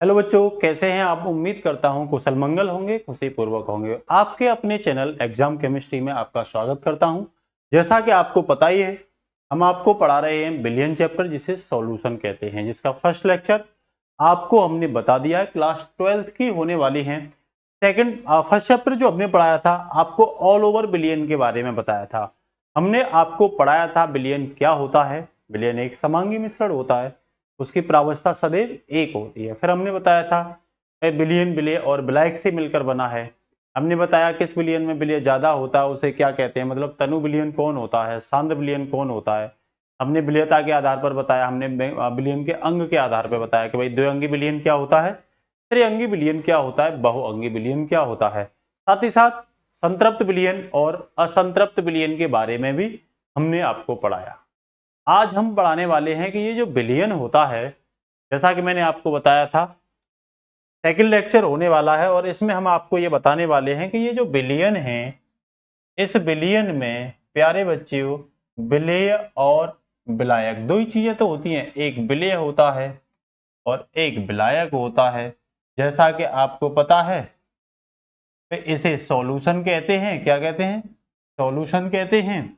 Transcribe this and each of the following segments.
Hello बच्चों, कैसे हैं आप। उम्मीद करता हूं कुशल मंगल होंगे, खुशी पूर्वक होंगे। आपके अपने चैनल एग्जाम केमिस्ट्री में आपका स्वागत करता हूं। जैसा कि आपको पता ही है, हम आपको पढ़ा रहे हैं बिलियन चैप्टर, जिसे सॉल्यूशन कहते हैं, जिसका फर्स्ट लेक्चर आपको हमने बता दिया है। क्लास 12th की होने वाली है। सेकंड फर्स्ट चैप्टर जो हमने पढ़ाया था, आपको ऑल ओवर बिलियन के बारे में बताया था। हमने आपको पढ़ाया था बिलियन क्या होता है। बिलियन एक समांगी मिश्रण होता है, उसकी प्रावस्था सदैव एक होती है। फिर हमने बताया था बिलियन विलय और विलायक से मिलकर बना है। हमने बताया किस विलयन में विलय ज्यादा होता है उसे क्या कहते हैं, मतलब तनु विलयन कौन होता है, सांद्र विलयन कौन होता है। हमने विलयता के आधार पर बताया, हमने विलयन के अंग के आधार पर बताया कि भाई द्विअंगी विलयन क्या होता है, त्रिअंगी विलयन क्या होता है, बहुअंगी विलयन क्या होता है। साथ ही साथ संतृप्त विलयन और असंतृप्त विलयन के बारे में भी हमने आपको पढ़ाया। आज हम पढ़ाने वाले हैं कि ये जो विलयन होता है, जैसा कि मैंने आपको बताया था, सेकंड लेक्चर होने वाला है और इसमें हम आपको ये बताने वाले हैं कि ये जो विलयन है, इस विलयन में प्यारे बच्चों विलेय और विलायक दो ही चीजें तो होती हैं। एक विलेय होता है और एक विलायक होता है। जैसा कि आपको पता है, तो इसे सॉल्यूशन कहते हैं। क्या कहते हैं? सॉल्यूशन कहते हैं।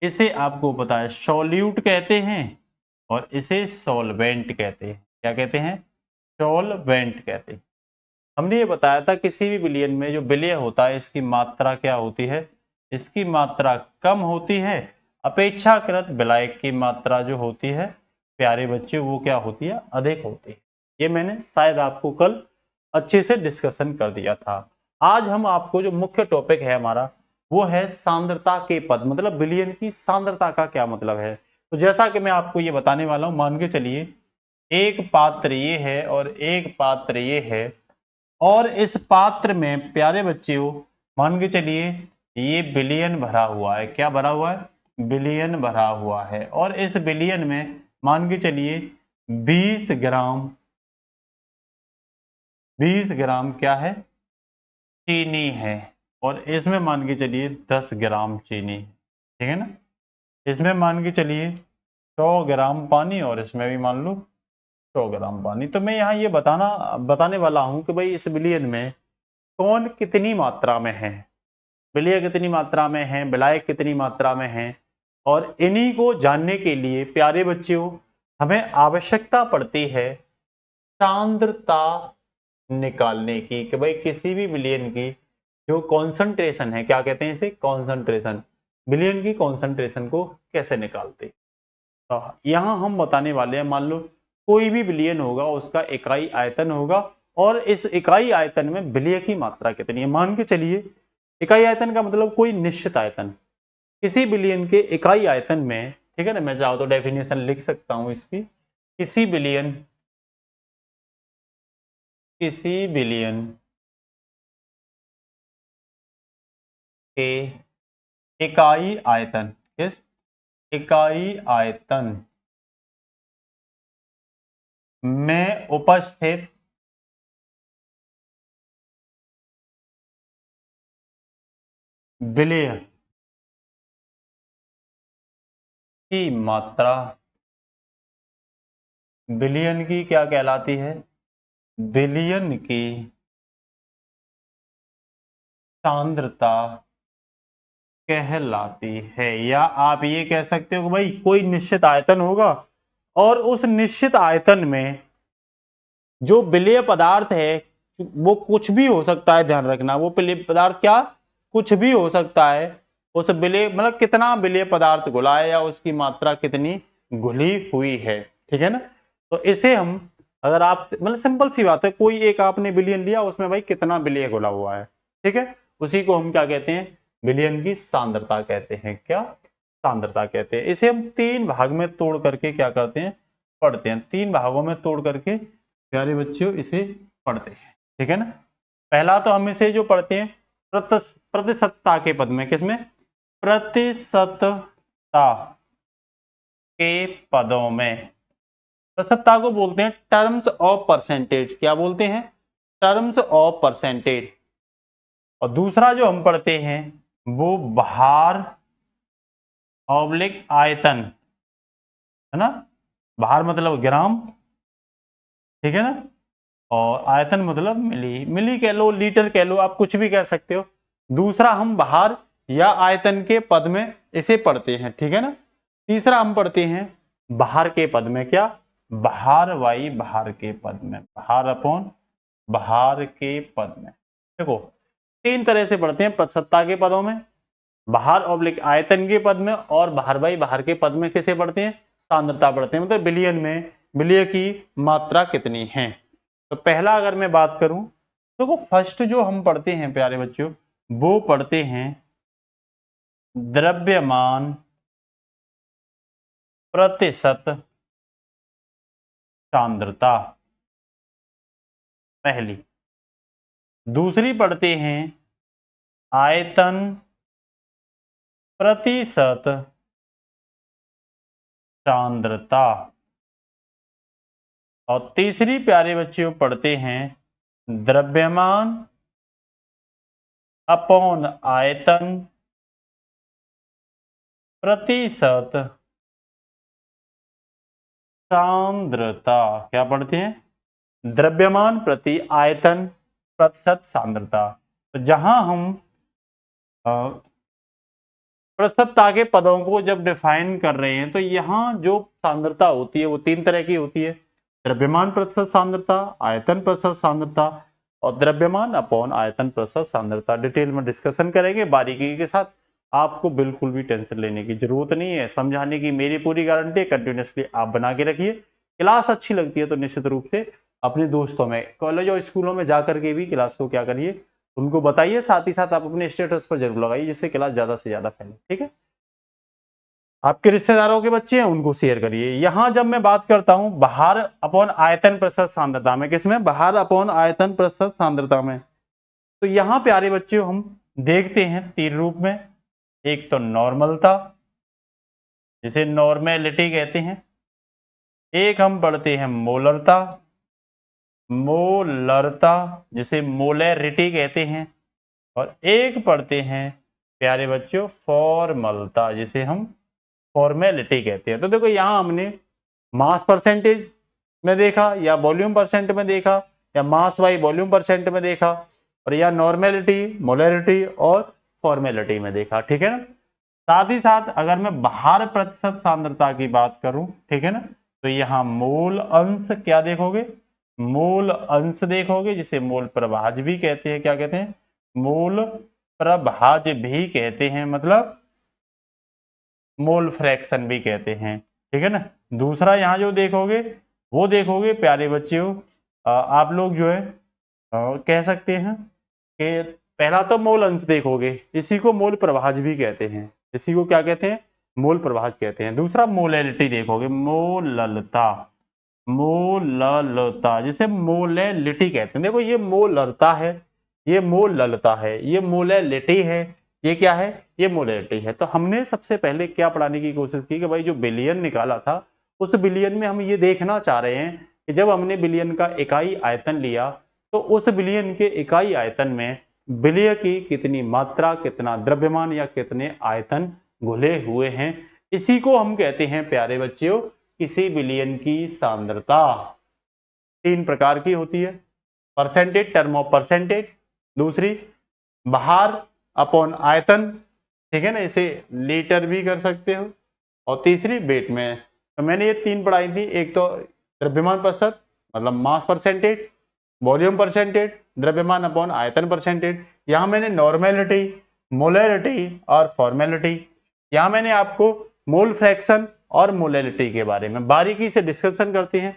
इसे आपको पता है सॉल्यूट कहते हैं और इसे सॉल्वेंट कहते हैं। क्या कहते हैं? सॉल्वेंट कहते हैं। हमने ये बताया था किसी भी विलयन में जो विलय होता है, इसकी मात्रा क्या होती है? इसकी मात्रा कम होती है। अपेक्षाकृत विलायक की मात्रा जो होती है प्यारे बच्चे, वो क्या होती है? अधिक होती है। ये मैंने शायद आपको कल अच्छे से डिस्कशन कर दिया था। आज हम आपको जो मुख्य टॉपिक है हमारा, वो है सांद्रता के पद, मतलब विलयन की सांद्रता का क्या मतलब है। तो जैसा कि मैं आपको ये बताने वाला हूं, मान के चलिए एक पात्र ये है और एक पात्र ये है, और इस पात्र में प्यारे बच्चों मान के चलिए ये विलयन भरा हुआ है। क्या भरा हुआ है? विलयन भरा हुआ है। और इस विलयन में मान के चलिए 20 ग्राम, 20 ग्राम क्या है? चीनी है। और इसमें मान के चलिए 10 ग्राम चीनी, ठीक है ना। इसमें मान के चलिए 100 ग्राम पानी और इसमें भी मान लो 100 ग्राम पानी। तो मैं यहाँ ये बताने वाला हूं कि भाई इस विलयन में कौन कितनी मात्रा में है, विलय कितनी मात्रा में है, विलायक कितनी मात्रा में है। और इन्हीं को जानने के लिए प्यारे बच्चों हमें आवश्यकता पड़ती है सांद्रता निकालने की, कि भाई किसी भी विलयन की जो कॉन्सेंट्रेशन है, क्या कहते हैं इसे? कॉन्सेंट्रेशन। विलयन की कॉन्सेंट्रेशन को कैसे निकालते। तो यहां हम बताने वाले हैं, मान लो कोई भी विलयन होगा, उसका इकाई आयतन होगा और इस इकाई आयतन में विलय की मात्रा कितनी है। मान के चलिए इकाई आयतन का मतलब कोई निश्चित आयतन, किसी विलयन के इकाई आयतन में, ठीक है ना। मैं चाहूं तो डेफिनेशन लिख सकता हूं इसकी। किसी विलयन, किसी विलयन के इकाई आयतन, किस इकाई आयतन में उपस्थित विलय की मात्रा विलयन की क्या कहलाती है? विलयन की सांद्रता कहलाती है। या आप ये कह सकते हो कि भाई कोई निश्चित आयतन होगा और उस निश्चित आयतन में जो विलेय पदार्थ है वो कुछ भी हो सकता है। ध्यान रखना, वो विलेय पदार्थ क्या कुछ भी हो सकता है। उस विलेय मतलब कितना विलेय पदार्थ घुला है या उसकी मात्रा कितनी घुली हुई है, ठीक है ना। तो इसे हम, अगर आप मतलब सिंपल सी बात है, कोई एक आपने विलयन लिया, उसमें भाई कितना विलय घुला हुआ है, ठीक है, उसी को हम क्या कहते हैं? विलयन की सांद्रता कहते हैं। क्या सांद्रता कहते हैं। इसे हम तीन भाग में तोड़ करके क्या करते हैं? पढ़ते हैं। तीन भागों में तोड़ करके प्यारे बच्चों इसे पढ़ते हैं, ठीक है ना। पहला तो हम इसे जो पढ़ते हैं प्रतिशतता के पद में, किसमें? प्रतिशतता के पदों में। प्रतिशतता को बोलते हैं टर्म्स ऑफ परसेंटेज। क्या बोलते हैं? Terms of percentage. और दूसरा जो हम पढ़ते हैं वो भार ऑब्लिक आयतन, है ना। भार मतलब ग्राम, ठीक है ना। और आयतन मतलब मिली, मिली कह लो, लीटर कह लो, आप कुछ भी कह सकते हो। दूसरा हम भार या आयतन के पद में इसे पढ़ते हैं, ठीक है ना। तीसरा हम पढ़ते हैं भार के पद में, क्या, भार वाई भार के पद में, भार अपॉन भार के पद में। देखो तीन तरह से पढ़ते हैं, प्रतिशतता के पदों में, भार ऑब्लिक आयतन के पद में, और भार बाई भार के पद में किसे पढ़ते हैं, सांद्रता पढ़ते हैं, मतलब बिलियन में बिलिय की मात्रा कितनी है। तो पहला अगर मैं बात करूं तो फर्स्ट जो हम पढ़ते हैं प्यारे बच्चों, वो पढ़ते हैं द्रव्यमान प्रतिशत सांद्रता, पहली। दूसरी पढ़ते हैं आयतन प्रतिशत सांद्रता, और तीसरी प्यारे बच्चों पढ़ते हैं द्रव्यमान अपॉन आयतन प्रतिशत सांद्रता। क्या पढ़ते हैं, द्रव्यमान प्रति आयतन प्रतिशत सांद्रता। तो जहां हम प्रतिशतता के पदों को जब डिफाइन कर रहे हैं तो यहाँ जो सांद्रता होती है वो तीन तरह की होती है, द्रव्यमान प्रतिशत सांद्रता, आयतन प्रतिशत सांद्रता, और द्रव्यमान अपॉन आयतन प्रतिशत सांद्रता। डिटेल में डिस्कशन करेंगे बारीकी के साथ, आपको बिल्कुल भी टेंशन लेने की जरूरत नहीं है, समझाने की मेरी पूरी गारंटी है। कंटिन्यूसली आप बना के रखिए। क्लास अच्छी लगती है तो निश्चित रूप से अपने दोस्तों में, कॉलेज और स्कूलों में जाकर के भी क्लास को क्या करिए, उनको बताइए, साथ ही साथ आप अपने स्टेटस पर जरूर लगाइए जिससे क्लास ज्यादा से ज्यादा फैले, ठीक है। आपके रिश्तेदारों के बच्चे हैं उनको शेयर करिए। यहां जब मैं बात करता हूं भार अपॉन आयतन प्रतिशत सांद्रता में, किसमें, भार अपॉन आयतन प्रतिशत सांद्रता में, तो यहां प्यारे बच्चों हम देखते हैं तीन रूप में। एक तो नॉर्मलता, जिसे नॉर्मेलिटी कहते हैं। एक हम पढ़ते हैं मोलरता, मोलरता जिसे मोलैरिटी कहते हैं। और एक पढ़ते हैं प्यारे बच्चों फॉर्मलता, जिसे हम फॉर्मेलिटी कहते हैं। तो देखो यहां हमने मास परसेंटेज में देखा, या वॉल्यूम परसेंट में देखा, या मास बाई वॉल्यूम परसेंट में देखा, और या नॉर्मेलिटी, मोलैरिटी और फॉर्मेलिटी में देखा, ठीक है ना। साथ ही साथ अगर मैं भार प्रतिशत सांद्रता की बात करूं, ठीक है ना, तो यहां मोल अंश क्या देखोगे, मोल अंश देखोगे, जिसे मोल प्रभाज भी कहते हैं। क्या कहते हैं, मोल प्रभाज भी कहते हैं, मतलब मोल फ्रैक्शन भी कहते हैं, ठीक है ना। दूसरा यहां जो देखोगे वो देखोगे प्यारे बच्चों, आप लोग जो है कह सकते हैं कि पहला तो मोल अंश देखोगे, इसी को मोल प्रभाज भी कहते हैं, इसी को क्या कहते हैं, मोल प्रभाज कहते हैं। दूसरा मोलैलिटी देखोगे, मोललता, मोललता जिसे मोलैलिटी कहते हैं। देखो ये मोलरता है, ये मोललता है, ये मोलैलिटी है, ये क्या है, ये मोलैलिटी है। तो हमने सबसे पहले क्या पढ़ाने की कोशिश की कि भाई जो बिलियन निकाला था उस बिलियन में हम ये देखना चाह रहे हैं कि जब हमने बिलियन का इकाई आयतन लिया तो उस बिलियन के इकाई आयतन में बिलिय की कितनी मात्रा, कितना द्रव्यमान या कितने आयतन घुले हुए हैं। इसी को हम कहते हैं प्यारे बच्चों किसी बिलियन की सांद्रता। तीन प्रकार की होती है, परसेंटेज, टर्म ऑफ परसेंटेज, दूसरी भार अपॉन आयतन, ठीक है ना, इसे लीटर भी कर सकते हो, और तीसरी वेट में। तो मैंने ये तीन पढ़ाई थी, एक तो द्रव्यमान प्रतिशत मतलब मास परसेंटेज, वॉल्यूम परसेंटेज, द्रव्यमान अपॉन आयतन परसेंटेज। यहां मैंने नॉर्मेलिटी, मोलैरिटी और फॉर्मेलिटी, यहां मैंने आपको मोल फ्रैक्शन और मोलैलिटी के बारे में बारीकी से डिस्कशन करते हैं।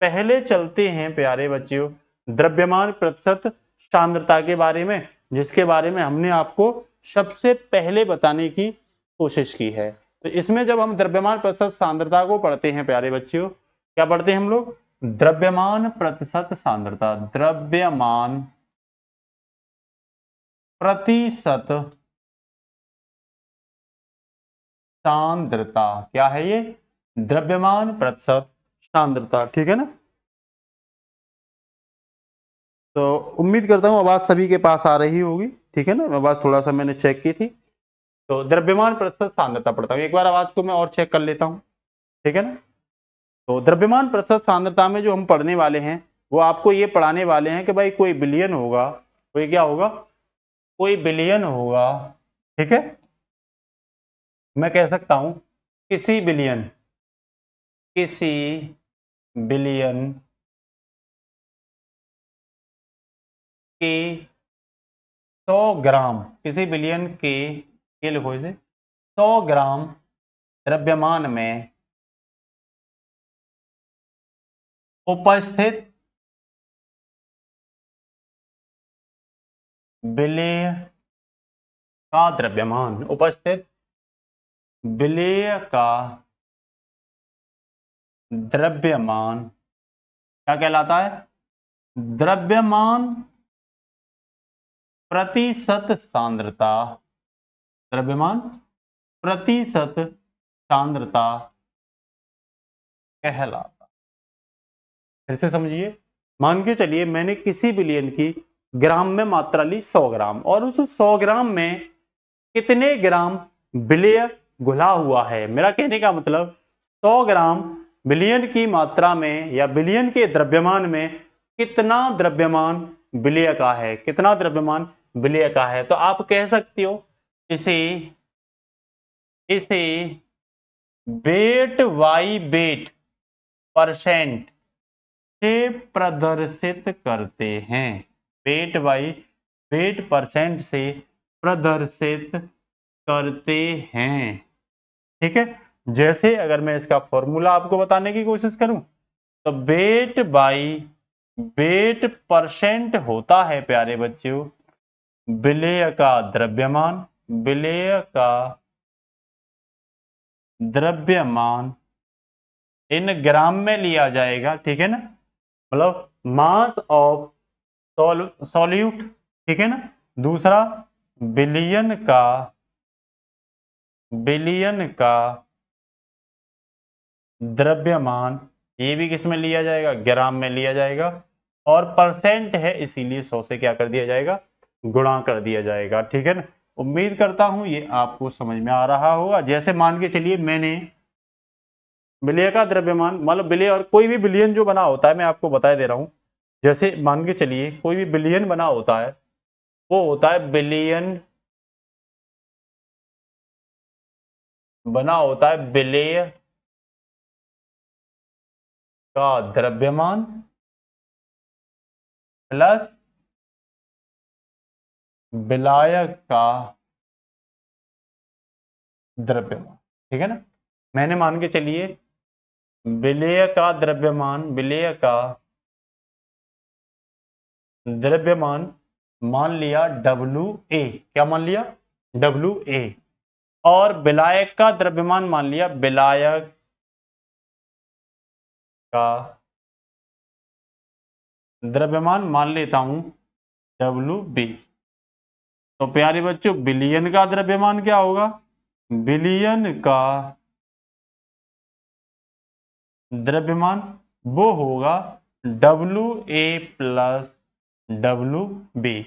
पहले चलते हैं प्यारे बच्चों द्रव्यमान प्रतिशत सांद्रता के बारे में, जिसके बारे में हमने आपको सबसे पहले बताने की कोशिश की है। तो इसमें जब हम द्रव्यमान प्रतिशत सांद्रता को पढ़ते हैं प्यारे बच्चों, क्या पढ़ते हैं हम लोग, द्रव्यमान प्रतिशत सांद्रता, द्रव्यमान प्रतिशत सांद्रता, क्या है ये, द्रव्यमान प्रतिशत सांद्रता, ठीक है ना। तो उम्मीद करता हूं आवाज सभी के पास आ रही होगी, ठीक है ना, आवाज थोड़ा सा मैंने चेक की थी। तो द्रव्यमान प्रतिशत सांद्रता पढ़ता हूं, एक बार आवाज को मैं और चेक कर लेता हूं, ठीक है ना। तो द्रव्यमान प्रतिशत सांद्रता में जो हम पढ़ने वाले हैं वो आपको ये पढ़ाने वाले हैं कि भाई कोई बिलियन होगा, कोई क्या होगा, कोई बिलियन होगा, ठीक है। मैं कह सकता हूं किसी बिलियन, किसी बिलियन के 100 ग्राम, किसी बिलियन के, ये लिखो इसे, 100 ग्राम द्रव्यमान में उपस्थित विलेय का द्रव्यमान, उपस्थित विलेय का द्रव्यमान क्या कहलाता है, द्रव्यमान प्रतिशत सांद्रता, द्रव्यमान प्रतिशत सांद्रता कहलाता। फिर से समझिए, मान के चलिए मैंने किसी बिलियन की ग्राम में मात्रा ली 100 ग्राम, और उस 100 ग्राम में कितने ग्राम विलेय घुला हुआ है। मेरा कहने का मतलब 100 ग्राम बिलियन की मात्रा में या बिलियन के द्रव्यमान में कितना द्रव्यमान विलेय का है, कितना द्रव्यमान विलेय का है। तो आप कह सकते हो इसे वेट बाई वेट परसेंट से प्रदर्शित करते हैं, वेट बाई वेट परसेंट से प्रदर्शित करते हैं, ठीक है। जैसे अगर मैं इसका फॉर्मूला आपको बताने की कोशिश करूं तो वेट बाई वेट परसेंट होता है प्यारे बच्चों विलेय का द्रव्यमान, विलेय का द्रव्यमान इन ग्राम में लिया जाएगा, ठीक है ना, मतलब मास ऑफ सॉल्यूट, ठीक है ना। दूसरा बिलियन का द्रव्यमान, ये भी किस में लिया जाएगा, ग्राम में लिया जाएगा, और परसेंट है इसीलिए 100 से क्या कर दिया जाएगा, गुणा कर दिया जाएगा, ठीक है ना। उम्मीद करता हूं ये आपको समझ में आ रहा होगा। जैसे मान के चलिए मैंने विलेय का द्रव्यमान, मतलब विलेय और कोई भी बिलियन जो बना होता है मैं आपको बता दे रहा हूं। जैसे मान के चलिए कोई भी बिलियन बना होता है वो होता है बिलियन, बना होता है विलेय का द्रव्यमान प्लस विलायक का द्रव्यमान, ठीक है ना। मैंने मान के चलिए विलेय का द्रव्यमान, विलेय का द्रव्यमान मान लिया WA, क्या मान लिया, WA, और विलायक का द्रव्यमान मान लिया, विलायक का द्रव्यमान मान लेता हूं WB। तो प्यारे बच्चों बिलियन का द्रव्यमान क्या होगा, बिलियन का द्रव्यमान वो होगा WA प्लस WB।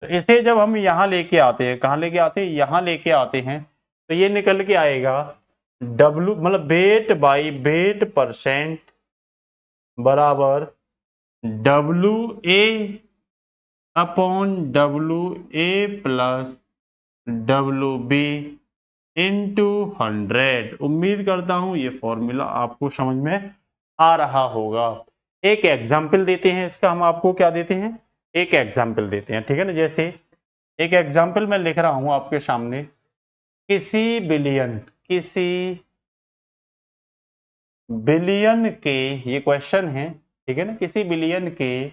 तो इसे जब हम यहां लेके आते हैं, कहां लेके आते हैं, यहां लेके आते हैं, तो ये निकल के आएगा W मतलब वेट बाई वेट परसेंट बराबर WA upon WA plus WB into 100। उम्मीद करता हूं ये फॉर्मूला आपको समझ में आ रहा होगा। एक एग्जाम्पल देते हैं इसका, हम आपको क्या देते हैं, एक एग्जाम्पल देते हैं, ठीक है ना। जैसे एक एग्जाम्पल मैं लिख रहा हूं आपके सामने, किसी बिलियन के, ये क्वेश्चन है, ठीक है ना, किसी बिलियन के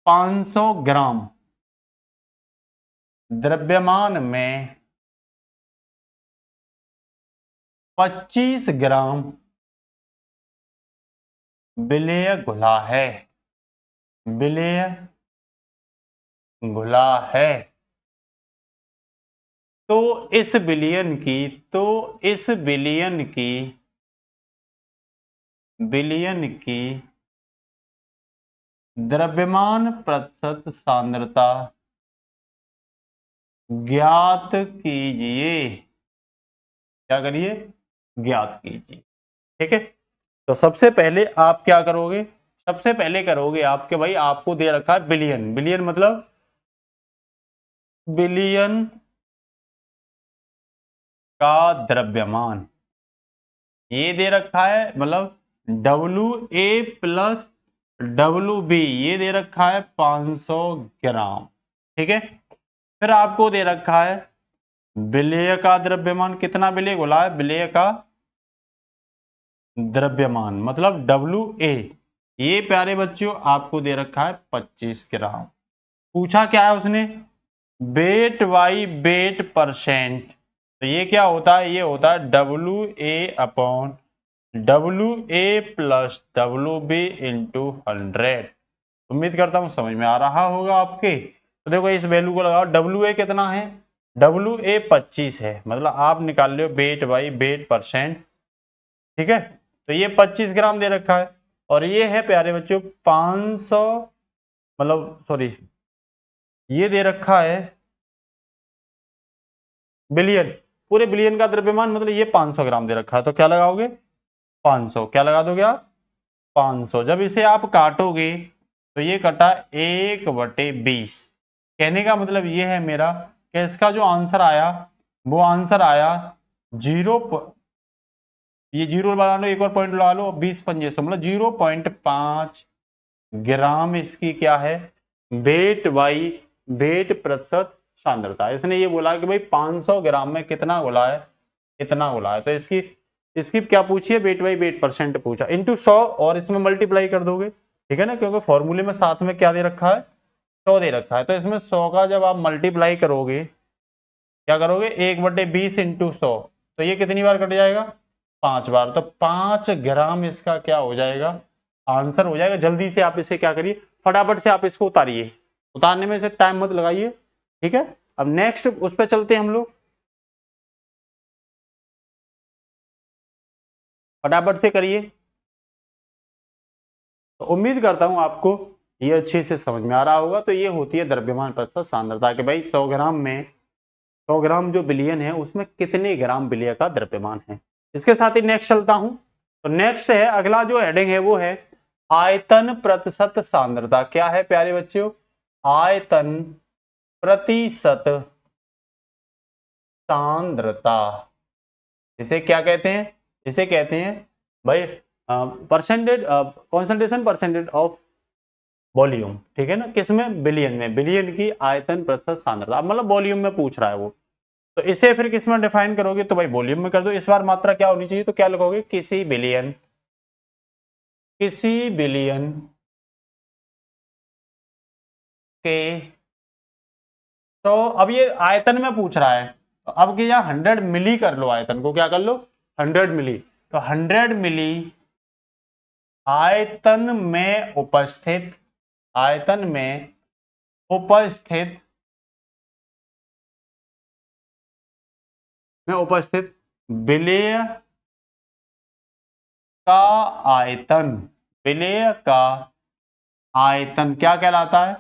500 ग्राम द्रव्यमान में 25 ग्राम विलेय घुला है, विलेय घुला है। तो इस बिलियन की द्रव्यमान प्रतिशत सांद्रता ज्ञात कीजिए, क्या करिए, ज्ञात कीजिए, ठीक है। तो सबसे पहले आप क्या करोगे, सबसे पहले करोगे आपके भाई, आपको दे रखा है बिलियन, बिलियन मतलब बिलियन का द्रव्यमान, ये दे रखा है, मतलब WA+WB ये दे रखा है 500 ग्राम। ठीक है, फिर आपको दे रखा है विलेय का द्रव्यमान, कितना विलेय घोला है, विलेय का द्रव्यमान मतलब WA, ये प्यारे बच्चों आपको दे रखा है 25 ग्राम। पूछा क्या है उसने, वेट बाई वेट परसेंट, तो ये क्या होता है, ये होता है WA+WB इंटू 100। उम्मीद करता हूं समझ में आ रहा होगा आपके। तो देखो इस वैल्यू को लगाओ, WA कितना है, WA 25 है, मतलब आप निकाल लो वेट बाई वेट परसेंट। ठीक है, तो ये 25 ग्राम दे रखा है, और ये है प्यारे बच्चों 500, मतलब सॉरी ये दे रखा है बिलियन, पूरे बिलियन का द्रव्यमान, मतलब ये 500 ग्राम दे रखा है, तो क्या लगाओगे 500, क्या लगा दोगे आप 500। जब इसे आप काटोगे तो ये कटा 1/20। कहने का मतलब ये है मेरा कि इसका जो आंसर आया वो आंसर आया 0, ये 0 लगा लो, एक और पॉइंट लगा लो, 20×5 मतलब 0.5 ग्राम इसकी क्या है, वेट बाई वेट प्रतिशत सांद्रता। इसने ये बोला कि भाई 500 ग्राम में कितना घोला है, इतना घोला है, तो इसकी इसकी क्या पूछी है, वेट बाई वेट परसेंट पूछा, इंटू 100, और इसमें मल्टीप्लाई कर दोगे। ठीक है ना, क्योंकि फॉर्मूले में साथ में क्या दे रखा है, 100 दे रखा है, तो इसमें 100 का जब आप मल्टीप्लाई करोगे, क्या करोगे 1/20 इंटू 100, तो ये कितनी बार कट जाएगा, 5 बार, तो 5 ग्राम इसका क्या हो जाएगा, आंसर हो जाएगा। जल्दी से आप इसे क्या करिए, फटाफट से आप इसको उतारिए, उतारने में से टाइम मत लगाइए। ठीक है, अब नेक्स्ट उस पर चलते हैं हम लोग, फटाफट से करिए। तो उम्मीद करता हूं आपको ये अच्छे से समझ में आ रहा होगा। तो ये होती है द्रव्यमान प्रतिशत सांद्रता के भाई 100 ग्राम में, 100 ग्राम जो बिलियन है उसमें कितने ग्राम विलेय का द्रव्यमान है। इसके साथ ही नेक्स्ट चलता हूं, तो नेक्स्ट है अगला जो हेडिंग है वो है आयतन प्रतिशत सांद्रता। क्या है प्यारे बच्चों, आयतन प्रतिशत सांद्रता। इसे क्या कहते हैं, इसे कहते हैं भाई percentage concentration percentage of volume. ठीक है ना, किसमें, बिलियन में, बिलियन की आयतन प्रतिशत सांद्रता, मतलब वॉल्यूम में पूछ रहा है वो। तो इसे फिर किस में डिफाइन करोगे, तो भाई वॉल्यूम में कर दो। इस बार मात्रा क्या होनी चाहिए, तो क्या लिखोगे, किसी बिलियन, किसी बिलियन के। तो अब ये आयतन में पूछ रहा है, तो अब क्या 100 मिली कर लो, आयतन को क्या कर लो 100 मिली, तो 100 मिली आयतन में उपस्थित, आयतन में उपस्थित, में उपस्थित विलेय का आयतन, विलेय का आयतन क्या कहलाता है,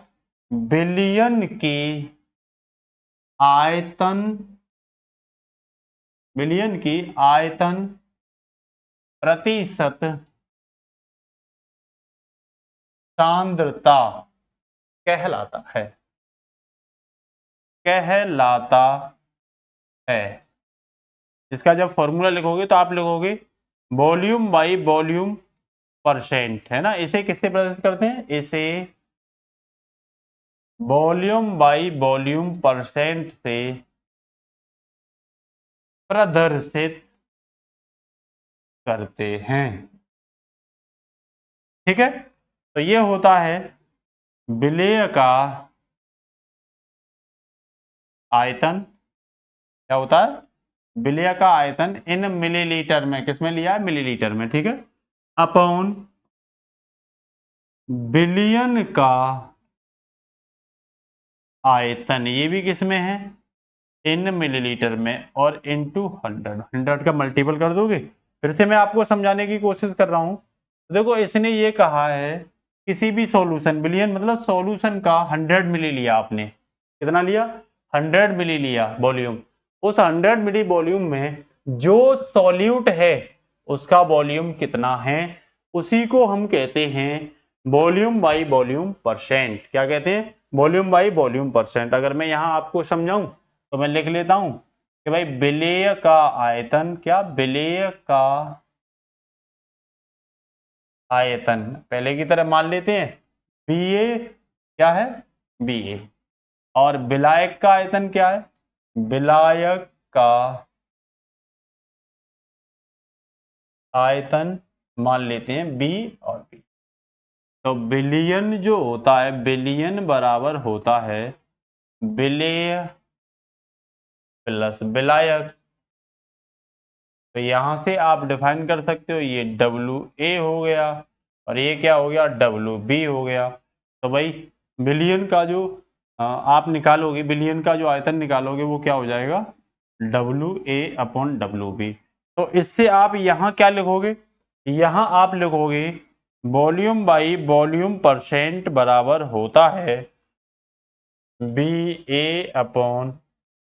बिलियन की आयतन, बिलियन की आयतन प्रतिशत सांद्रता कहलाता है, कहलाता है। इसका जब फॉर्मूला लिखोगे तो आप लिखोगे वॉल्यूम बाई वॉल्यूम परसेंट, है ना। इसे किससे प्रदर्शित करते हैं, इसे वॉल्यूम बाई वॉल्यूम परसेंट से प्रदर्शित करते हैं। ठीक है, तो ये होता है विलेय का आयतन, क्या होता है, विलेय का आयतन इन मिलीलीटर में, किसमें लिया है, मिलीलीटर में। ठीक है, अपॉन बिलियन का आयतन, ये भी किसमें है, इन मिलीलीटर में, और इनटू 100, 100 का मल्टीपल कर दोगे। फिर से मैं आपको समझाने की कोशिश कर रहा हूं। देखो इसने ये कहा है किसी भी सॉल्यूशन, बिलियन मतलब सॉल्यूशन का 100 मिली लिया आपने, कितना लिया 100 मिली लिया वॉल्यूम। उस 100 मिली वॉल्यूम में जो सॉल्यूट है उसका वॉल्यूम कितना है, उसी को हम कहते हैं वॉल्यूम बाई वॉल्यूम परसेंट। क्या कहते हैं? Volume by volume percent. अगर मैं यहां आपको समझाऊं तो मैं लिख लेता हूं कि भाई विलेय का आयतन, क्या विलेय का आयतन पहले की तरह मान लेते हैं बीए, क्या है बीए, और विलायक का आयतन क्या है? विलायक का आयतन मान लेते हैं बी और बी। तो बिलियन जो होता है, बिलियन बराबर होता है विलेय प्लस विलायक। तो यहां से आप डिफाइन कर सकते हो, ये डब्ल्यू ए हो गया और ये क्या हो गया? डब्ल्यू बी हो गया। तो भाई बिलियन का जो आप निकालोगे, बिलियन का जो आयतन निकालोगे वो क्या हो जाएगा? W A upon W B. तो इससे आप यहां क्या लिखोगे? यहां आप लिखोगे वॉल्यूम बाई वॉल्यूम परसेंट बराबर होता है बी ए अपॉन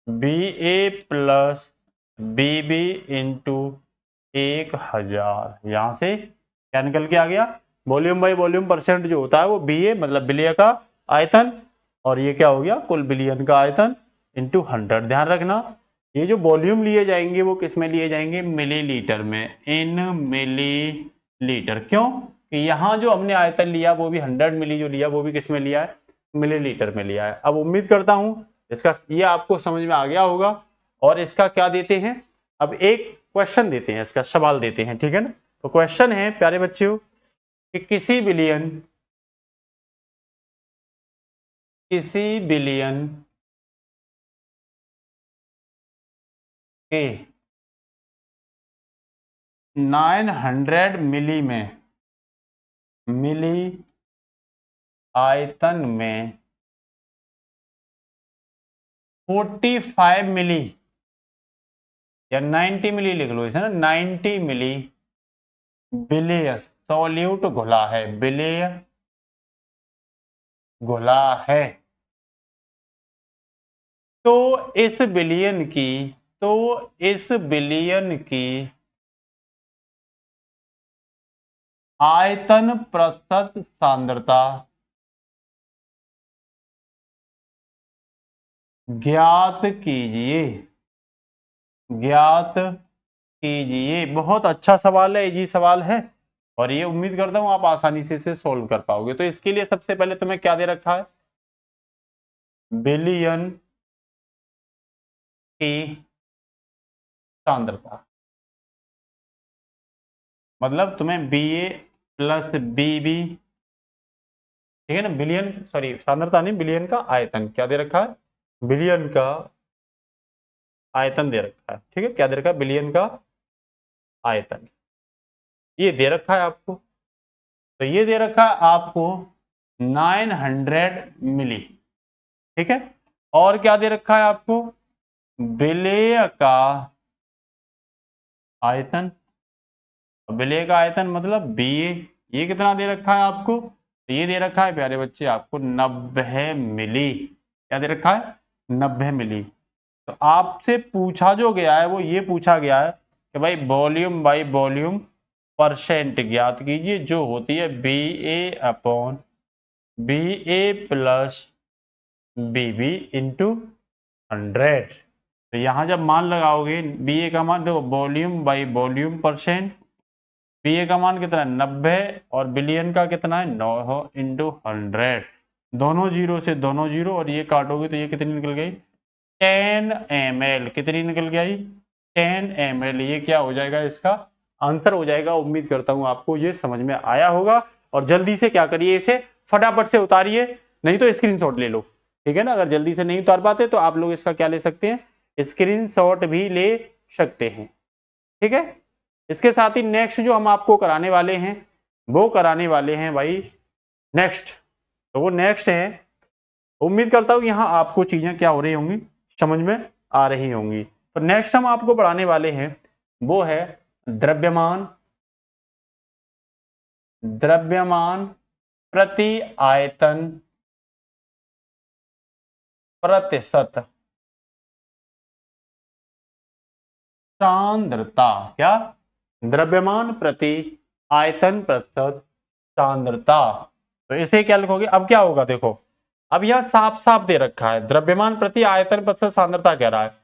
बी ए प्लस बी बी इंटू 1000। यहां से क्या निकल के आ गया? वॉल्यूम बाई वॉल्यूम परसेंट जो होता है वो बी ए मतलब बिलियन का आयतन, और ये क्या हो गया? कुल बिलियन का आयतन इंटू 100। ध्यान रखना ये जो वॉल्यूम लिए जाएंगे वो किस में लिए जाएंगे? मिलीलीटर में, इन मिलीलीटर। क्यों कि यहां जो हमने आयतन लिया वो भी 100 मिली जो लिया वो भी किस में लिया है? मिलीलीटर में लिया है। अब उम्मीद करता हूं इसका ये आपको समझ में आ गया होगा। और इसका क्या देते हैं? अब एक क्वेश्चन देते हैं, इसका सवाल देते हैं, ठीक है ना? तो क्वेश्चन है प्यारे बच्चों कि किसी बिलियन के 900 मिली आयतन में 45 मिली या 90 मिली लिख लो इसे ना, 90 मिली विलेय सॉल्यूट घुला है, विलेय घुला है। तो इस बिलियन की तो इस बिलियन की आयतन प्रतिशत सांद्रता ज्ञात कीजिए, ज्ञात कीजिए। बहुत अच्छा सवाल है, इजी सवाल है, और ये उम्मीद करता हूं आप आसानी से इसे सोल्व कर पाओगे। तो इसके लिए सबसे पहले तुम्हें क्या दे रखा है? बिलियन की सांद्रता, मतलब तुम्हें बी ए प्लस बी बी, ठीक है ना? बिलियन, सॉरी सांद्रता नहीं, बिलियन का आयतन क्या दे रखा है? बिलियन का आयतन दे रखा है, ठीक है? क्या दे रखा है? बिलियन का आयतन ये दे रखा है आपको। तो ये दे रखा है आपको 900 मिली, ठीक है? और क्या दे रखा है आपको? विलेय का आयतन। विलेय का आयतन मतलब बी ए, ये कितना दे रखा है आपको? तो ये दे रखा है प्यारे बच्चे आपको 90 मिली। क्या दे रखा है? 90 मिली। तो आपसे पूछा जो गया है वो ये पूछा गया है कि भाई वॉल्यूम बाई वॉल्यूम परसेंट ज्ञात कीजिए, जो होती है बी ए अपॉन बी ए प्लस बी बी इंटू 100। तो यहां जब मान लगाओगे बी ए का मान, देखो volume by volume percent, B A का मान कितना है? 90, और बिलियन का कितना है? 9 इंटू 100। दोनों जीरो से दोनों जीरो, और ये काटोगे तो ये कितनी निकल गई? 10 ml। कितनी निकल गई? 10 ml। ये क्या हो जाएगा? इसका आंसर हो जाएगा। उम्मीद करता हूं आपको ये समझ में आया होगा। और जल्दी से क्या करिए, इसे फटाफट से उतारिए, नहीं तो स्क्रीनशॉट ले लो, ठीक है ना? अगर जल्दी से नहीं उतार पाते तो आप लोग इसका क्या ले सकते हैं? स्क्रीनशॉट भी ले सकते हैं, ठीक है? इसके साथ ही नेक्स्ट जो हम आपको कराने वाले हैं वो कराने वाले हैं भाई नेक्स्ट। तो वो नेक्स्ट है, उम्मीद करता हूं यहां आपको चीजें क्या हो रही होंगी, समझ में आ रही होंगी। तो नेक्स्ट हम आपको पढ़ाने वाले हैं वो है द्रव्यमान, द्रव्यमान प्रति आयतन प्रतिशत सांद्रता। क्या? द्रव्यमान प्रति आयतन प्रतिशत सांद्रता। तो इसे क्या लिखोगे? अब क्या होगा देखो, अब यह साफ साफ दे रखा है द्रव्यमान प्रति आयतन प्रतिशत सांद्रता कह रहा है,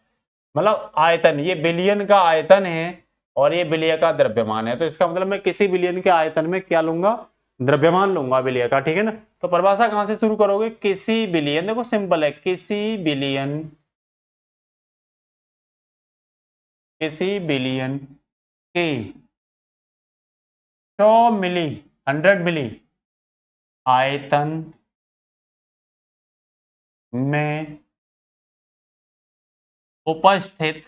मतलब आयतन, ये बिलियन का आयतन है और ये बिलिय का द्रव्यमान है, तो इसका मतलब मैं किसी बिलियन के आयतन में क्या लूंगा? द्रव्यमान लूंगा बिलिय का, ठीक है ना। तो परिभाषा कहां से शुरू करोगे? किसी बिलियन, देखो सिंपल है, किसी बिलियन के 100 मिली, 100 मिली आयतन में उपस्थित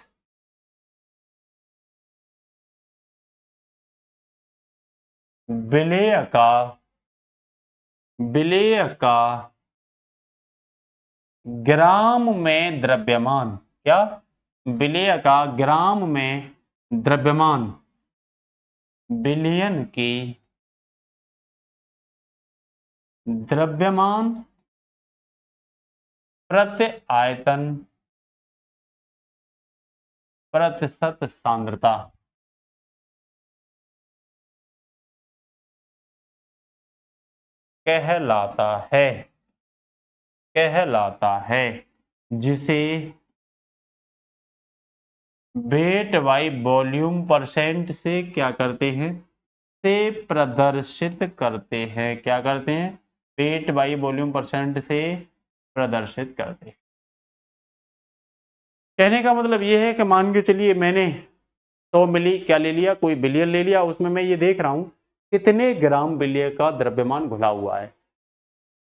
विलेय का ग्राम में द्रव्यमान, क्या? विलेय का ग्राम में द्रव्यमान बिलियन की द्रव्यमान प्रति आयतन प्रतिशत सांद्रता कहलाता है, जिसे वेट बाई वॉल्यूम परसेंट से क्या करते हैं? से प्रदर्शित करते हैं। क्या करते हैं? वेट बाई वॉल्यूम परसेंट से प्रदर्शित करते हैं। कहने का मतलब यह है कि मान के चलिए मैंने 100 मिली क्या ले लिया, कोई बिलियन ले लिया, उसमें मैं ये देख रहा हूं कितने ग्राम बिलिय का द्रव्यमान घुला हुआ है।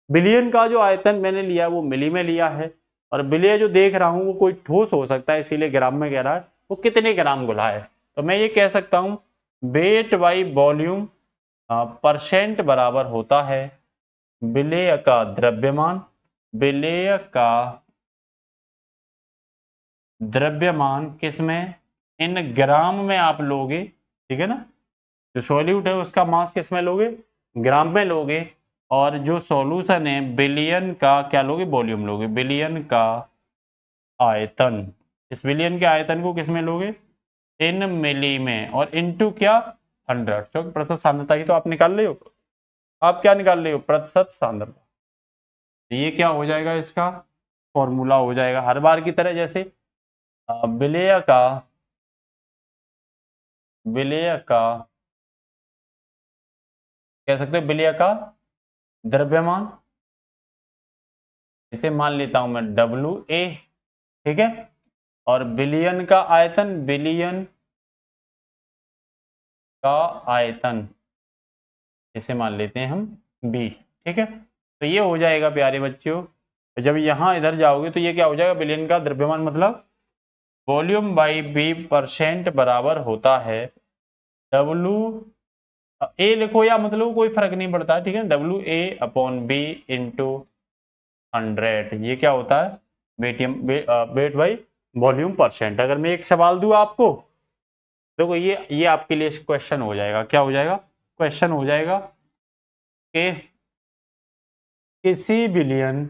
बिलियन का जो आयतन मैंने लिया वो मिली में लिया है, और बिलिय जो देख रहा हूं वो कोई ठोस हो सकता है, इसीलिए ग्राम में कह रहा है वो कितने ग्राम घुला है। तो मैं ये कह सकता हूं वेट बाई वॉल्यूम परसेंट बराबर होता है विलेय का द्रव्यमान, विलेय का द्रव्यमान किसमें? इन ग्राम में आप लोगे, ठीक है ना। जो सॉल्यूट है उसका मास किस में लोगे? ग्राम में लोगे, और जो सॉल्यूशन है बिलियन का क्या लोगे? वॉल्यूम लोगे, बिलियन का आयतन। इस बिलियन के आयतन को किस में लोगे? इन मिली में, और इनटू क्या? 100, क्योंकि प्रतिशत सांद्रता ही तो आप निकाल रहे हो। आप क्या निकाल रहे हो? प्रतिशत सांद्रता। ये क्या हो जाएगा? इसका फॉर्मूला हो जाएगा हर बार की तरह, जैसे विलेय का कह सकते हो विलेय का द्रव्यमान, इसे मान लेता हूं मैं WA, ठीक है। और बिलियन का आयतन, बिलियन का आयतन इसे मान लेते हैं हम B, ठीक है। तो ये हो जाएगा प्यारे बच्चों, जब यहां इधर जाओगे तो ये क्या हो जाएगा? बिलियन का द्रव्यमान मतलब वॉल्यूम बाई बी परसेंट बराबर होता है WA लिखो या मतलब कोई फर्क नहीं पड़ता, ठीक है। WA अपॉन B इंटू 100, ये क्या होता है? Weight by volume percent. अगर मैं एक सवाल दूं आपको, देखो ये आपके लिए क्वेश्चन हो जाएगा। क्या हो जाएगा? क्वेश्चन हो जाएगा कि किसी बिलियन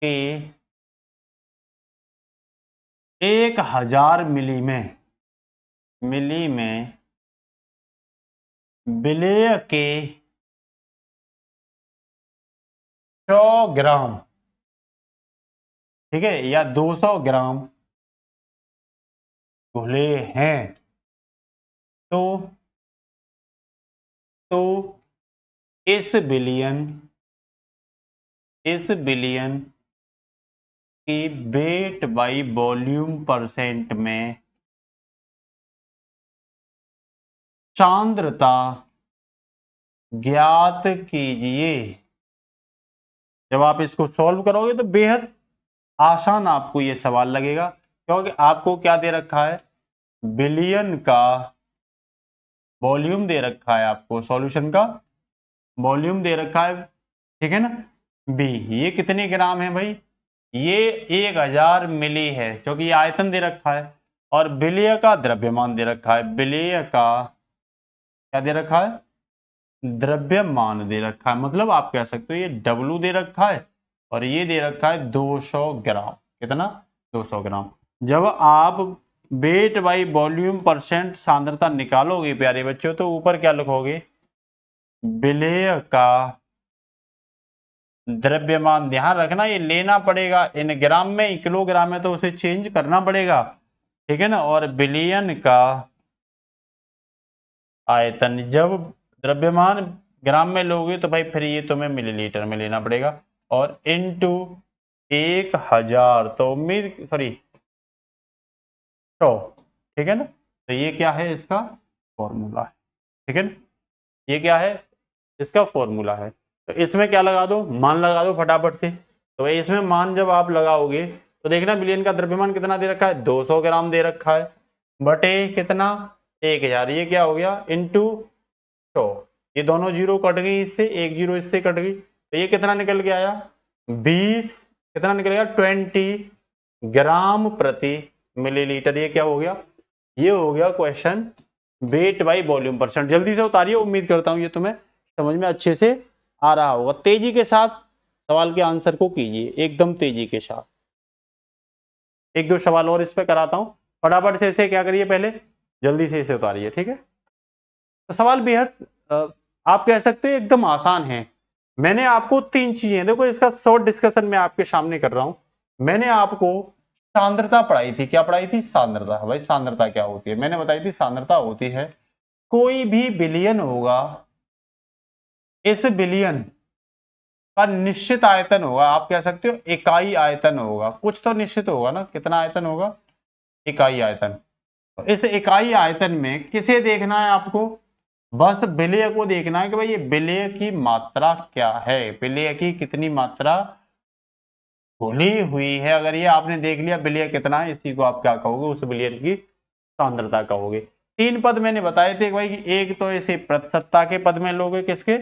के 1000 मिली में विलेय के 100 ग्राम, ठीक है, या 200 ग्राम घुले हैं, तो इस बिलियन की वेट बाई वॉल्यूम परसेंट में सांद्रता ज्ञात कीजिए। जब आप इसको सॉल्व करोगे तो बेहद आसान आपको ये सवाल लगेगा, क्योंकि आपको क्या दे रखा है? बिलियन का वॉल्यूम दे रखा है, आपको सॉल्यूशन का वॉल्यूम दे रखा है, ठीक है ना। बी, ये कितने ग्राम है भाई? ये 1000 मिली है, क्योंकि ये आयतन दे रखा है, और विलेय का द्रव्यमान दे रखा है। विलेय का क्या दे रखा है? द्रव्यमान दे रखा है, मतलब आप कह सकते हो ये W दे रखा है, और ये दे रखा है 200 ग्राम। कितना? 200 ग्राम। जब आप वेट बाई वॉल्यूम परसेंट सांद्रता निकालोगे प्यारे बच्चों, तो ऊपर क्या लिखोगे, विलेय का द्रव्यमान। ध्यान रखना ये लेना पड़ेगा, इन ग्राम में किलोग्राम में तो उसे चेंज करना पड़ेगा, ठीक है ना। और बिलियन का आयतन, जब द्रव्यमान ग्राम में लोगे तो भाई फिर ये तुम्हें मिलीलीटर में लेना पड़ेगा, और इनटू 1000, तो उम्मीद सॉरी 100, ठीक है ना। तो ये क्या है, इसका फॉर्मूला है, ठीक है ना। ये क्या है, इसका फॉर्मूला है। तो इसमें क्या लगा दो, मान लगा दो फटाफट से। तो इसमें मान जब आप लगाओगे तो देखना बिलियन का द्रव्यमान कितना दे रखा है, 200 ग्राम दे रखा है, बटे कितना 1000, ये क्या हो गया इनटू 100। ये दोनों जीरो कट गई, इससे एक जीरो इससे कट गई, तो ये कितना निकल के आया 20, कितना निकल गया 20 ग्राम प्रति मिलीलीटर। ये क्या हो गया, ये हो गया question weight by volume percent. जल्दी से उतारिए, उम्मीद करता हूं ये तुम्हें समझ में अच्छे से आ रहा होगा। तेजी के साथ सवाल के आंसर को कीजिए, एकदम तेजी के साथ। एक दो सवाल और इस पे कराता हूं, फटाफट से इसे क्या करिए, पहले जल्दी से इसे उतारिए, ठीक है। तो सवाल बेहद आप कह सकते हैं एकदम आसान है। मैंने आपको तीन चीजें, देखो इसका शॉर्ट डिस्कशन मैं आपके सामने कर रहा हूं। मैंने आपको सांद्रता पढ़ाई थी, क्या पढ़ाई थी, सांद्रता। भाई सांद्रता क्या होती है, मैंने बताई थी सांद्रता होती है कोई भी बिलियन होगा, इस बिलियन का निश्चित आयतन होगा, आप कह सकते हो इकाई आयतन होगा, कुछ तो निश्चित होगा ना, कितना आयतन होगा, इकाई आयतन। तो इस इकाई आयतन में किसे देखना है आपको, बस विलेय को देखना है कि भाई ये विलेय की मात्रा क्या है, विलेय की कितनी मात्रा घुली हुई है। अगर ये आपने देख लिया विलेय कितना है, इसी को आप क्या कहोगे, उस विलेय की सांद्रता कहोगे। तीन पद मैंने बताए थे भाई, एक तो इसे प्रतिशतता के पद में लोगे, किसके,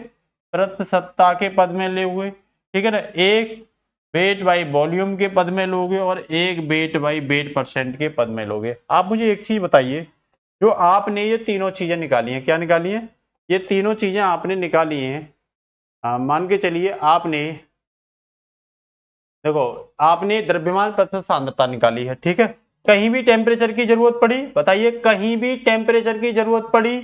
प्रतिशतता के पद में ले हुए, ठीक है ना। एक वेट बाई वॉल्यूम के पद में लोगे, और एक वेट बाई वेट परसेंट के पद में लोगे। आप मुझे एक चीज बताइए, जो आपने ये तीनों चीजें निकाली हैं, क्या निकाली हैं, ये तीनों चीजें आपने निकाली हैं, मान के चलिए आपने, देखो आपने द्रव्यमान प्रतिशत सांद्रता निकाली है, ठीक है। कहीं भी टेम्परेचर की जरूरत पड़ी, बताइए कहीं भी टेम्परेचर की जरूरत पड़ी,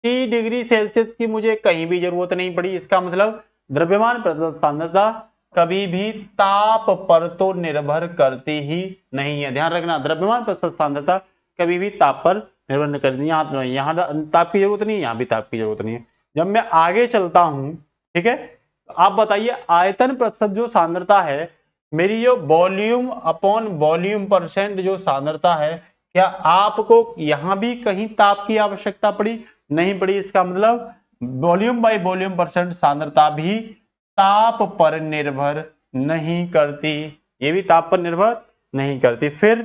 30 डिग्री सेल्सियस की मुझे कहीं भी जरूरत नहीं पड़ी। इसका मतलब द्रव्यमान प्रतिशत सांद्रता कभी भी ताप पर तो निर्भर करती ही नहीं है। ध्यान रखना, द्रव्यमान प्रतिशत सांद्रता कभी भी ताप पर निर्भर नहीं करती। यहाँ ताप की जरूरत नहीं है, यहाँ भी ताप की जरूरत नहीं है। जब मैं आगे चलता हूं, ठीक है, तो आप बताइए आयतन प्रतिशत जो सांद्रता है मेरी, जो वॉल्यूम अपॉन वॉल्यूम परसेंट जो सांद्रता है, क्या आपको यहां भी कहीं ताप की आवश्यकता पड़ी, नहीं पड़ी। इसका मतलब वॉल्यूम बाय वॉल्यूम परसेंट सांद्रता भी ताप पर निर्भर नहीं करती, ये भी ताप पर निर्भर नहीं करती। फिर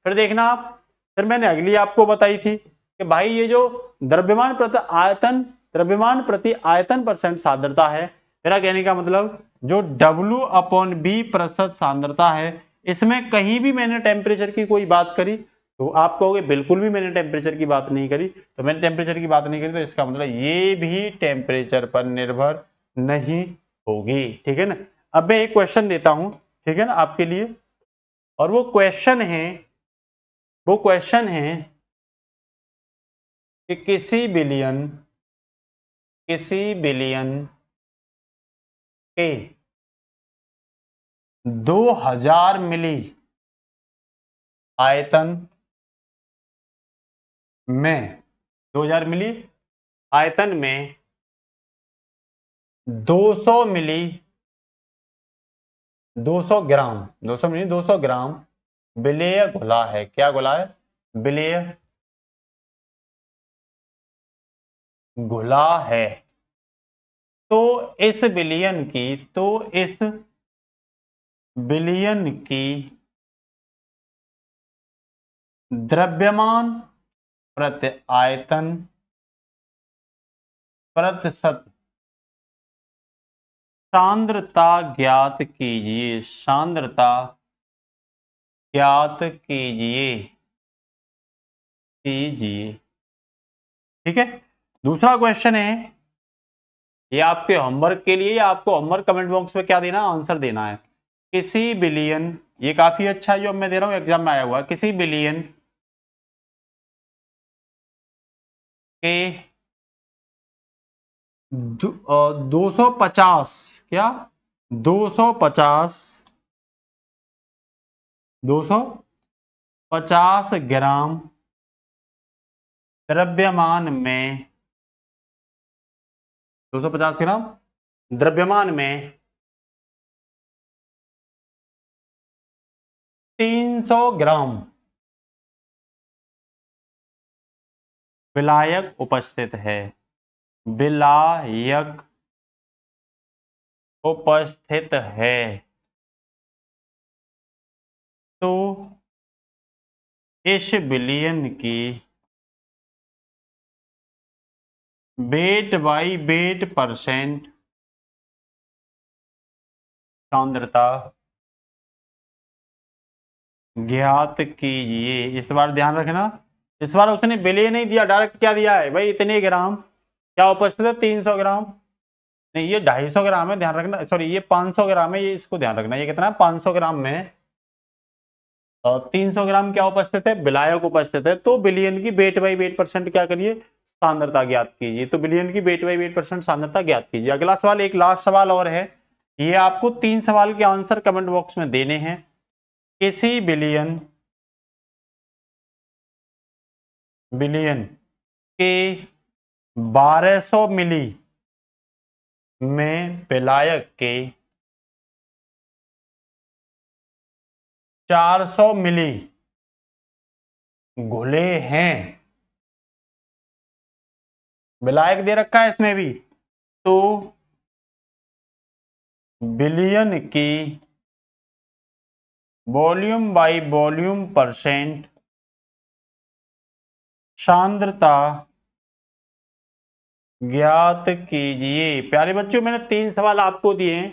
देखना आप, फिर मैंने अगली आपको बताई थी कि भाई ये जो द्रव्यमान प्रति आयतन परसेंट सांद्रता है, मेरा कहने का मतलब जो W अपॉन बी प्रतिशत सांद्रता है, इसमें कहीं भी मैंने टेम्परेचर की कोई बात करी तो आप कहोगे बिल्कुल भी मैंने टेम्परेचर की बात नहीं करी। तो मैंने टेम्परेचर की बात नहीं करी, तो इसका मतलब ये भी टेम्परेचर पर निर्भर नहीं होगी, ठीक है ना। अब मैं एक क्वेश्चन देता हूं, ठीक है ना, आपके लिए, और वो क्वेश्चन है कि किसी बिलियन के 2000 मिली आयतन में, 2000 मिली आयतन में 200 ग्राम विलेय घुला है। क्या घुला है, विलेय घुला है। तो इस बिलियन की द्रव्यमान प्रति आयतन प्रतिशत सांद्रता ज्ञात कीजिए, सांद्रता ज्ञात कीजिए, ठीक है। दूसरा क्वेश्चन है, ये आपके होमवर्क के लिए, आपको होमवर्क कमेंट बॉक्स में क्या देना, आंसर देना है। किसी बिलियन, ये काफी अच्छा जो मैं दे रहा हूं एग्जाम में आया हुआ, किसी बिलियन के 250 क्या 250 ग्राम द्रव्यमान में 250 ग्राम द्रव्यमान में 300 ग्राम विलायक उपस्थित है। विलायक उपस्थित है तो इस विलयन की वेट बाई वेट परसेंट सांद्रता ज्ञात कीजिए। इस बार ध्यान रखना, इस बार उसने विलय नहीं दिया, डायरेक्ट क्या दिया है भाई, इतने ग्राम क्या उपस्थित है 300 ग्राम, नहीं ये 250 ग्राम है, ध्यान रखना, सॉरी ये 500 ग्राम है, ये इसको ध्यान रखना, ये कितना है 500 ग्राम में 300 ग्राम क्या उपस्थित है, विलायक उपस्थित है। तो विलयन की वेट बाई वेट परसेंट क्या करिए, सांद्रता ज्ञात कीजिए। तो विलयन की वेट बाई वेट परसेंट सांद्रता ज्ञात कीजिए। अगला सवाल, एक लास्ट सवाल और है, ये आपको 3 सवाल के आंसर कमेंट बॉक्स में देने हैं। किसी विलयन के 1200 मिली में विलायक के 400 मिली घुले हैं, विलायक दे रखा है इसमें भी, तो विलयन की वॉल्यूम बाई वॉल्यूम परसेंट सांद्रता ज्ञात कीजिए। प्यारे बच्चों, मैंने 3 सवाल आपको दिए हैं।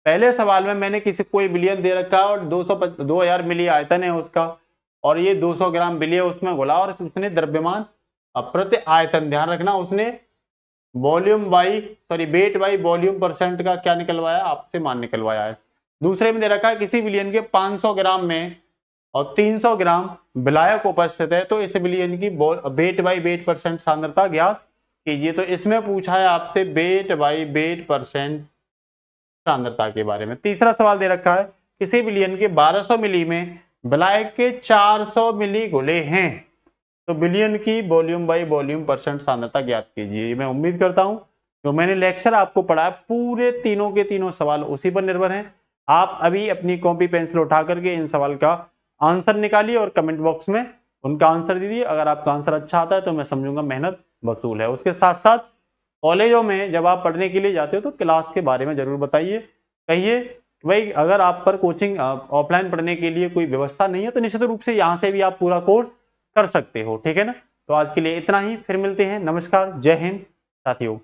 पहले सवाल में मैंने किसी कोई विलयन दे रखा है और 2000 मिली आयतन है उसका, और ये 200 ग्राम विलय उसमें घुला, और उसने द्रव्यमान प्रति आयतन, ध्यान रखना, उसने volume by sorry weight by volume percent का क्या निकलवाया, आपसे मान निकलवाया है। दूसरे में दे रखा है किसी विलयन के 500 ग्राम में और 300 ग्राम विलायक उपस्थित है, तो इस विलयन की वेट बाई वेट परसेंट सांद्रता ज्ञात कीजिए। तो इसमें पूछा है आपसे वेट बाई वेट परसेंट सांद्रता के बारे में। तीसरा सवाल दे रखा है किसी विलयन के 1200 मिली में विलायक के 400 मिली घुले हैं, तो विलयन की वॉल्यूम बाई वॉल्यूम परसेंट सांद्रता ज्ञात कीजिए। मैं उम्मीद करता हूं जो मैंने लेक्चर आपको पढ़ाया पूरे तीनों के तीनों सवाल उसी पर निर्भर हैं। आप अभी अपनी कॉपी पेंसिल उठा करके इन सवाल का आंसर निकालिए और कमेंट बॉक्स में उनका आंसर दीजिए। अगर आपका आंसर अच्छा आता है तो मैं समझूंगा मेहनत वसूल है। उसके साथ साथ कॉलेजों में जब आप पढ़ने के लिए जाते हो तो क्लास के बारे में जरूर बताइए, कहिए भाई अगर आप पर कोचिंग ऑफलाइन पढ़ने के लिए कोई व्यवस्था नहीं है तो निश्चित रूप से यहाँ से भी आप पूरा कोर्स कर सकते हो, ठीक है ना। तो आज के लिए इतना ही, फिर मिलते हैं, नमस्कार, जय हिंद साथियों।